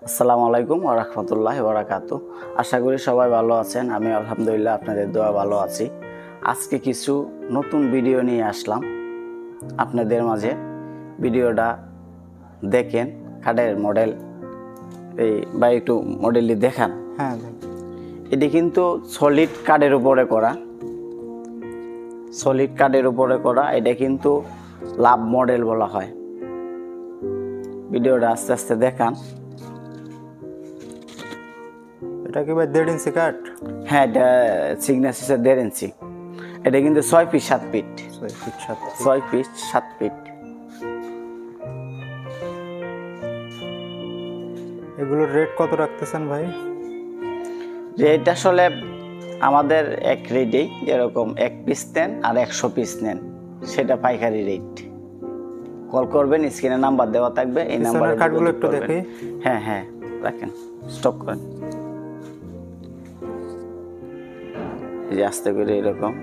আসসালামু আলাইকুম ওয়া রাহমাতুল্লাহি ওয়া বারাকাতুহু। আশা করি সবাই ভালো আছেন। আমি আলহামদুলিল্লাহ আপনাদের দোয়া ভালো আছি। আজকে কিছু নতুন ভিডিও নিয়ে আসলাম আপনাদের মাঝে। ভিডিওটা দেখেন, কাঠের মডেল এই বা একটু মডেলটি দেখান। হ্যাঁ, এটি কিন্তু সলিড কাঠের উপরে করা, সলিড কাঠের উপরে করা। এটা কিন্তু লাভ মডেল বলা হয়। ভিডিওটা আস্তে আস্তে দেখান। এটা কি ভাই 1.5 ইঞ্চি কাঠ? হ্যাঁ, এটা সিগনেচার 1.5 ইঞ্চি। এটা কিন্তু 6 ফিট 7 ফিট, 6 ফিট 7 ফিট। এগুলোর রেট কত রাখতেছেন ভাই? রেট আসলে আমাদের এক রেটেই, যেরকম 1 পিস নেন আর 100 পিস নেন সেটা পাইকারি রেট। কল করবেন, স্ক্রিনে নাম্বার দেওয়া থাকবে, এই নাম্বারে কাঠগুলো একটু দেখি। হ্যাঁ হ্যাঁ, রাখেন, স্টপ করেন। এই যে আস্তে করে এরকম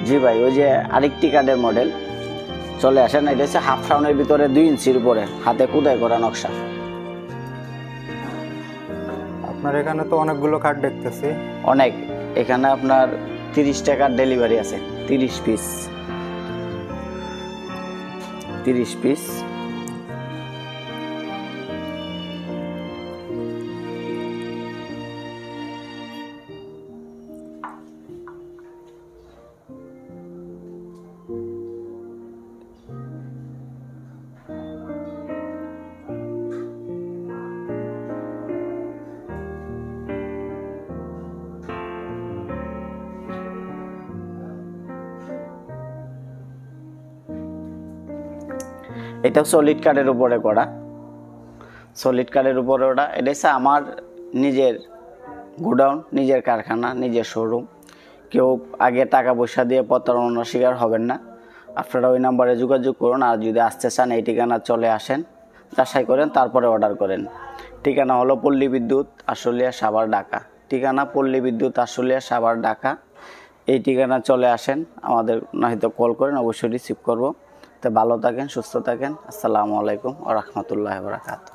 জি ভাই, ওই যে আরেকটি কাঠের মডেল চলে আসেন। এটা হচ্ছে হাফ রাউন্ডের ভিতরে 2 ইঞ্চির উপরে হাতে খোদাই করা নকশা। আপনার এখানে তো অনেকগুলো কাঠ দেখতেছি। অনেক, এখানে আপনার 30 টাকার ডেলিভারি আছে। 30 পিস, 30 পিস। এটাও সলিড কাঠের উপরে করা, সলিড কাঠের উপরে ওটা। এটা হচ্ছে আমার নিজের গোডাউন, নিজের কারখানা, নিজের শোরুম। কেউ আগে টাকা পয়সা দিয়ে প্রতারণার শিকার হবেন না। আপনারা ওই নাম্বারে যোগাযোগ করুন। আর যদি আসতে চান এই ঠিকানা চলে আসেন, যাচাই করেন, তারপরে অর্ডার করেন। ঠিকানা হলো পল্লী বিদ্যুৎ, আশুলিয়া, সাভার, ঢাকা। ঠিকানা পল্লী বিদ্যুৎ, আশুলিয়া, সাভার, ঢাকা। এই ঠিকানা চলে আসেন, আমাদের নয়তো কল করেন, অবশ্যই রিসিভ করব। তো ভালো থাকেন, সুস্থ থাকেন। আসসালামু আলাইকুম ওয়া রাহমাতুল্লাহি ওয়া বারাকাতুহু।